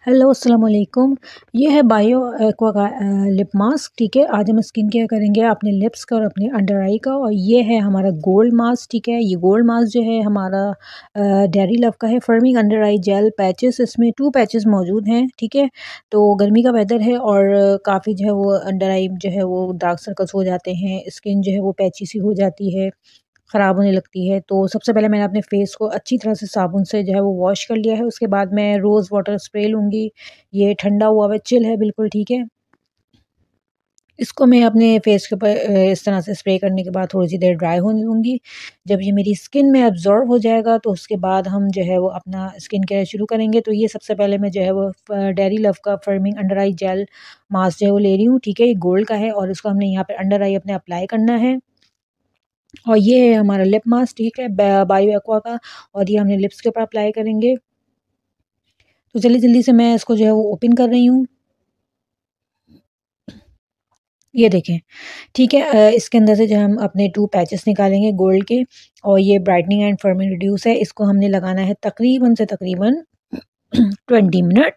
Hello अस्सलाम वालेकुम। ये है बायो एक्वा का लिप मास्क। ठीक है, आज हम स्किन केयर करेंगे अपने लिप्स का और अपने अंडर आई का। और ये है हमारा गोल्ड मास्क। ठीक है, ये गोल्ड मास्क जो है हमारा डेयरी लव का है। फर्मिंग अंडर आई जेल पैचेस, इसमें 2 पैचेस मौजूद हैं। ठीक है, तो गर्मी का वेदर है और काफ़ी जो है वो अंडर आई जो है वो डार्क सर्कल्स हो जाते हैं, स्किन जो है वो पैची सी हो जाती है, ख़राब होने लगती है। तो सबसे पहले मैंने अपने फ़ेस को अच्छी तरह से साबुन से जो है वो वॉश कर लिया है। उसके बाद मैं रोज़ वाटर स्प्रे लूँगी। ये ठंडा हुआ हुआ चिल है बिल्कुल। ठीक है, इसको मैं अपने फ़ेस के ऊपर इस तरह से स्प्रे करने के बाद थोड़ी सी देर ड्राई होने दूँगी। जब ये मेरी स्किन में एब्ज़ॉर्ब हो जाएगा तो उसके बाद हम जो है वो अपना स्किन केयर शुरू करेंगे। तो ये सबसे पहले मैं जो है वो डेयरी लव का फर्मिंग अंडर आई जेल मास्क जो है वो ले रही हूँ। ठीक है, ये गोल्ड का है और इसको हमने यहाँ पे अंडर आई अपने अप्लाई करना है। और ये है हमारा लिप मास्क। ठीक है, बायो एक्वा का। और ये हमने लिप्स के ऊपर अप्लाई करेंगे। तो चलिए जल्दी से मैं इसको जो है वो ओपन कर रही हूँ। ये देखें। ठीक है, इसके अंदर से जो हम अपने 2 पैचेस निकालेंगे गोल्ड के। और ये ब्राइटनिंग एंड फर्मिंग रिड्यूस है। इसको हमने लगाना है तकरीबन से तकरीबन 20 मिनट।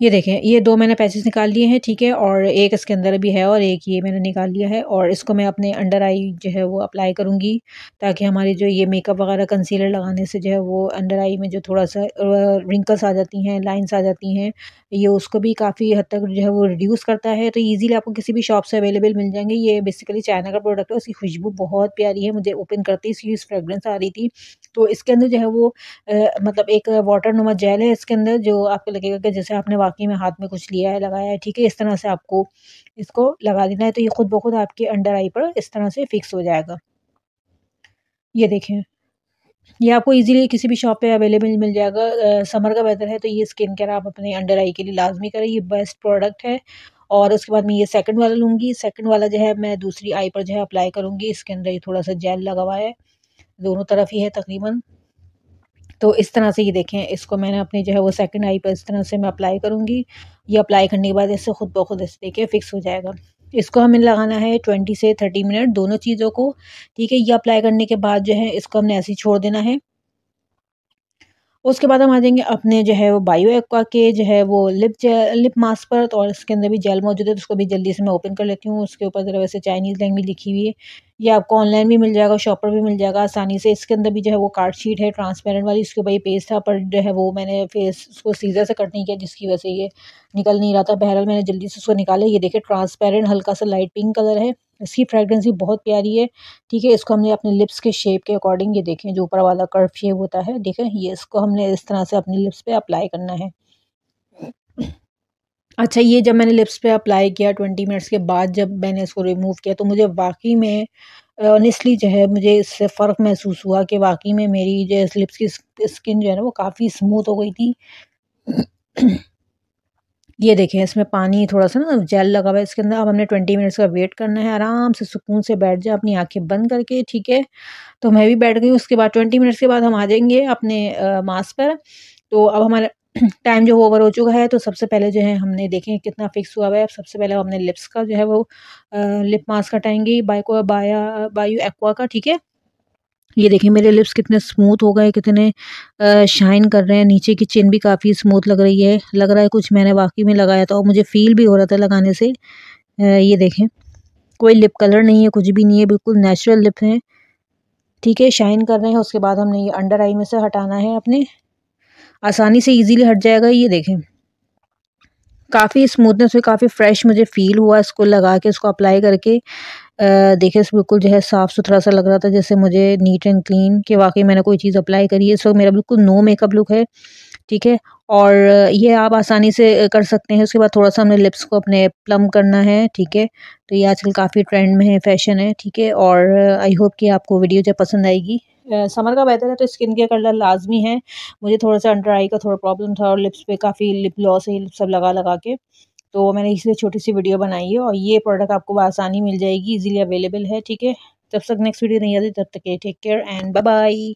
ये देखें, ये 2 मैंने पैचेस निकाल लिए हैं। ठीक है, और एक इसके अंदर भी है और एक ये मैंने निकाल लिया है। और इसको मैं अपने अंडर आई जो है वो अप्लाई करूँगी, ताकि हमारी जो ये मेकअप वगैरह कंसीलर लगाने से जो है वो अंडर आई में जो थोड़ा-सा रिंकल्स आ जाती हैं, लाइन्स आ जाती हैं, ये उसको भी काफ़ी हद तक जो है वो रिड्यूस करता है। तो ईज़िली आपको किसी भी शॉप से अवेलेबल मिल जाएँगे। ये बेसिकली चाइना का प्रोडक्ट है, उसकी खुशबू बहुत प्यारी है। मुझे ओपन करते ही इसकी फ्रेग्रेंस आ रही थी। तो इसके अंदर जो है वो मतलब एक वाटर नुमा जेल है इसके अंदर, जो आपको लगेगा कि जैसे आपने वाक़ई में हाथ में कुछ लिया है, लगाया है। ठीक है, इस तरह से आपको इसको लगा देना है, तो ये खुद ब खुद आपके अंडर आई पर इस तरह से फिक्स हो जाएगा। ये देखें, ये आपको ईज़िली किसी भी शॉप पे अवेलेबल मिल जाएगा। समर का वेदर है तो ये स्किन केयर आप अपने अंडर आई के लिए लाज़मी करें, ये बेस्ट प्रोडक्ट है। और उसके बाद मैं ये सेकंड वाला लूँगी। सेकंड वाला जो है मैं दूसरी आई पर जो है अप्लाई करूँगी। इसके अंदर ये थोड़ा-सा जेल लगा हुआ है, दोनों तरफ ही है तकरीबन। तो इस तरह से ये देखें, इसको मैंने अपनी जो है वो सेकंड आई पर इस तरह से मैं अप्लाई करूँगी। ये अप्लाई करने के बाद इससे खुद ब खुद इस देखिए फिक्स हो जाएगा। इसको हमें लगाना है 20 से 30 मिनट दोनों चीज़ों को। ठीक है, ये अप्लाई करने के बाद जो है इसको हमने ऐसे ही छोड़ देना है। उसके बाद हम आ जाएँगे अपने जो है वो बायो एक्वा के जो है वो लिप मास्क पर। तो और इसके अंदर भी जेल मौजूद है, तो उसको भी जल्दी से मैं ओपन कर लेती हूँ। उसके ऊपर ज़रा वैसे चाइनीज़ लैंग्वेज लिखी हुई है। ये आपको ऑनलाइन भी मिल जाएगा, शॉप पर भी मिल जाएगा आसानी से। इसके अंदर भी जो है वो कार्ड शीट है ट्रांसपेरेंट वाली, इसके ऊपर ये पेज था, पर जो है वो मैंने फेस उसको सीज़र से कट नहीं किया, जिसकी वजह से ये निकल नहीं रहा था। बहरहाल मैंने जल्दी से उसको निकाला। ये देखिए, ट्रांसपेरेंट हल्का सा लाइट पिंक कलर है। इसकी फ्रेग्रेंस भी बहुत प्यारी है। ठीक है, इसको हमने अपने लिप्स के शेप के अकॉर्डिंग, ये देखें जो ऊपर वाला कर्व शेप होता है, देखें ये इसको हमने इस तरह से अपने लिप्स पे अप्लाई करना है। अच्छा, ये जब मैंने लिप्स पे अप्लाई किया 20 मिनट्स के बाद जब मैंने इसको रिमूव किया, तो मुझे वाक़ई में ऑनेस्टली जो है मुझे इससे फ़र्क महसूस हुआ कि वाक़ई में मेरी जो लिप्स की स्किन जो है ना वो काफ़ी स्मूथ हो गई थी। ये देखें, इसमें पानी थोड़ा-सा ना जेल लगा हुआ है इसके अंदर। अब हमने 20 मिनट्स का वेट करना है, आराम से सुकून से बैठ जाएँ अपनी आँखें बंद करके। ठीक है, तो मैं भी बैठ गई। उसके बाद 20 मिनट्स के बाद हम आ जाएँगे अपने मास्क पर। तो अब हमारा टाइम जो ओवर हो चुका है, तो सबसे पहले जो है हमने देखें कितना फिक्स हुआ हुआ है। सबसे पहले हमने लिप्स का जो है वो लिप मास्क हटाएँगे बायो एक्वा का। ठीक है, ये देखिए मेरे लिप्स कितने स्मूथ हो गए, कितने शाइन कर रहे हैं। नीचे की चिन भी काफ़ी स्मूथ लग रही है। लग रहा है कुछ मैंने वाक़ई में लगाया था और मुझे फ़ील भी हो रहा था लगाने से। ये देखें, कोई लिप कलर नहीं है, कुछ भी नहीं है, बिल्कुल नेचुरल लिप हैं। ठीक है, शाइन कर रहे हैं। उसके बाद हमने ये अंडर आई में से हटाना है अपने। आसानी से ईज़िली हट जाएगा। ये देखें, काफ़ी स्मूथनेस हुई, काफ़ी फ्रेश मुझे फ़ील हुआ इसको लगा के, इसको अप्लाई करके। देखिए बिल्कुल जो है साफ़-सुथरा सा लग रहा था, जैसे मुझे नीट एंड क्लीन कि वाक़ई मैंने कोई चीज़ अप्लाई करी है। इस वक़्त मेरा बिल्कुल नो मेकअप लुक है। ठीक है, और ये आप आसानी से कर सकते हैं। उसके बाद थोड़ा-सा हमने लिप्स को अपने प्लम करना है। ठीक है, तो ये आजकल काफ़ी ट्रेंड में है, फ़ैशन है। ठीक है, और आई होप कि आपको वीडियो जो पसंद आएगी। समर का वेदर है तो स्किन केयर करना लाज़मी है। मुझे थोड़ा-सा अंडर आई का थोड़ा प्रॉब्लम था और लिप्स पे काफ़ी लिप ग्लॉस है, ये सब लगा-लगा के। तो मैंने इसलिए छोटी-सी वीडियो बनाई है और ये प्रोडक्ट आपको बआसानी मिल जाएगी, ईज़िली अवेलेबल है। ठीक है, जब तक नेक्स्ट वीडियो नहीं आती तब तक के लिए take care and bye bye.